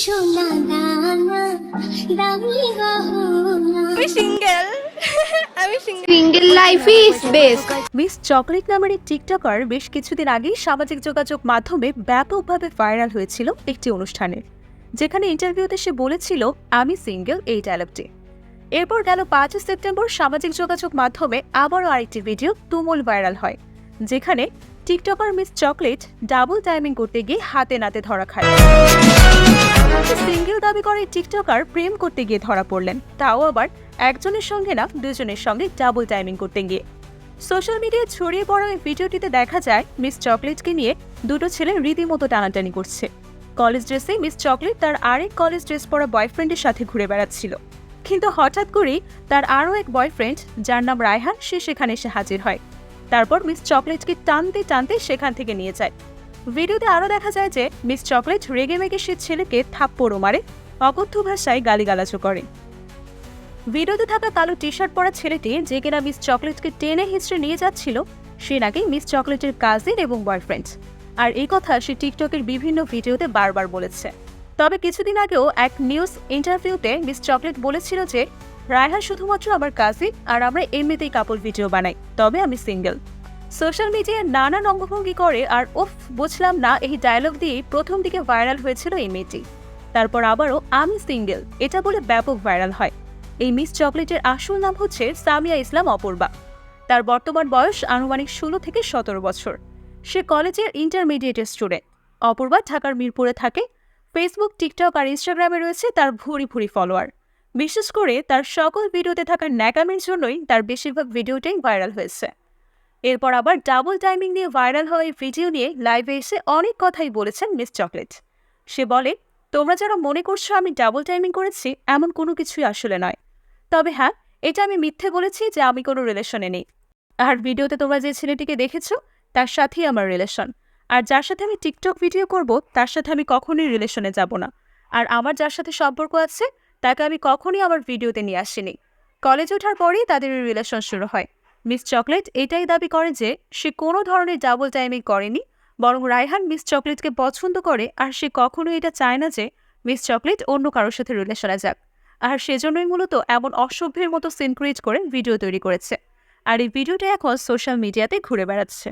সোনা দানা দামি গহনা। আমি সিঙ্গেল আমি single. Single life is best. Miss chocolate নামের এক টিকটকার বেশ কিছুদিন আগেই সামাজিক যোগাযোগ মাধ্যমে ব্যাপকভাবে ভাইরাল হয়েছিল একটি অনুষ্ঠানে, যেখানে ইন্টারভিউতে সে বলেছিল আমি সিঙ্গেল এই ডায়লগটি। এরপর গেল 5 সেপ্টেম্বর সামাজিক যোগাযোগ মাধ্যমে আবারও আরেকটি ভিডিও তুমুল ভাইরাল হয়, যেখানে TikToker miss chocolate double timing করতে গিয়ে হাতে নাতে ধরা খায়। সিঙ্গেল দাবি করে টিকটকার প্রেম করতে গিয়ে ধরা পড়লেন, তাও আবার একজনের সঙ্গে না, দুজনের সঙ্গে ডাবল টাইমিং করতে গিয়ে। সোশ্যাল মিডিয়ায় ছড়িয়ে পড়া এই ভিডিওটিতে দেখা যায় মিস চকলেটকে নিয়ে দুটো ছেলে রীতিমতো টানাটানি করছে। কলেজ ড্রেসে মিস চকলেট তার আরেক কলেজ ড্রেস পরা বয়ফ্রেন্ডের সাথে ঘুরে বেড়াচ্ছিল, কিন্তু হঠাৎ করেই তার আরও এক বয়ফ্রেন্ড, যার নাম রায়হান, সে সেখানে এসে হাজির হয়। তারপর মিস চকলেটকে টানতে টানতে সেখান থেকে নিয়ে যায়। ভিডিওতে আরও দেখা যায় যে মিস চকলেট রেগে মেগে সে ছেলেকে থাপ্পড়ও মারে, অকথ্য ভাষায় গালিগালাজও করে। ভিডিওতে থাকা কালো টি শার্ট পরা ছেলেটি, যে কিনা মিস চকলেটকে টেনে হিঁচড়ে নিয়ে যাচ্ছিল, সে নাকি মিস চকলেটের কাজিন এবং বয়ফ্রেন্ড। আর এই কথা সে টিকটকের বিভিন্ন ভিডিওতে বারবার বলেছে। তবে কিছুদিন আগেও এক নিউজ ইন্টারভিউতে মিস চকলেট বলেছিল যে রায়হান শুধুমাত্র আমার কাজিন, আর আমরা এমনিতেই কাপল ভিডিও বানাই, তবে আমি সিঙ্গেল। সোশ্যাল মিডিয়ায় নানান অঙ্গভঙ্গি করে আর বুঝলাম না এই ডায়লগ দিয়েই প্রথম দিকে ভাইরাল হয়েছিল এই মেয়েটি। তারপর আবারও আমি সিঙ্গেল এটা বলে ব্যাপক ভাইরাল হয়। এই মিস চকলেটের আসল নাম হচ্ছে সামিয়া ইসলাম অপূর্বা। তার বর্তমান বয়স আনুমানিক 16 থেকে 17 বছর। সে কলেজের ইন্টারমিডিয়েটের স্টুডেন্ট। অপূর্বা ঢাকার মিরপুরে থাকে। ফেসবুক, টিকটক আর ইনস্টাগ্রামে রয়েছে তার ভুরি ভুরি ফলোয়ার। বিশেষ করে তার সকল ভিডিওতে থাকা ন্যাকামির জন্যই তার বেশিরভাগ ভিডিওটাই ভাইরাল হয়েছে। এরপর আবার ডাবল টাইমিং নিয়ে ভাইরাল হওয়া এই ভিডিও নিয়ে লাইভে এসে অনেক কথাই বলেছেন মিস চকলেট। সে বলে, তোমরা যারা মনে করছো আমি ডাবল টাইমিং করেছি, এমন কোনো কিছুই আসলে নয়। তবে হ্যাঁ, এটা আমি মিথ্যে বলেছি যে আমি কোনো রিলেশনে নেই। আর ভিডিওতে তোমরা যে ছেলেটিকে দেখেছো তার সাথেই আমার রিলেশন। আর যার সাথে আমি টিকটক ভিডিও করব তার সাথে আমি কখনোই রিলেশনে যাব না। আর আমার যার সাথে সম্পর্ক আছে তাকে আমি কখনোই আমার ভিডিওতে নিয়ে আসিনি। কলেজে ওঠার পরেই তাদের রিলেশন শুরু হয়। মিস চকলেট এটাই দাবি করে যে সে কোনো ধরনের ডাবল টাইমিং করেনি, বরং রায়হান মিস চকলেটকে পছন্দ করে, আর সে কখনোই এটা চায় না যে মিস চকলেট অন্য কারোর সাথে রিলেশনে যাক। আর সেজন্যই মূলত এমন অসভ্যের মতো সিন ক্রিয়েট করে ভিডিও তৈরি করেছে। আর এই ভিডিওটা এখন সোশ্যাল মিডিয়াতে ঘুরে বেড়াচ্ছে।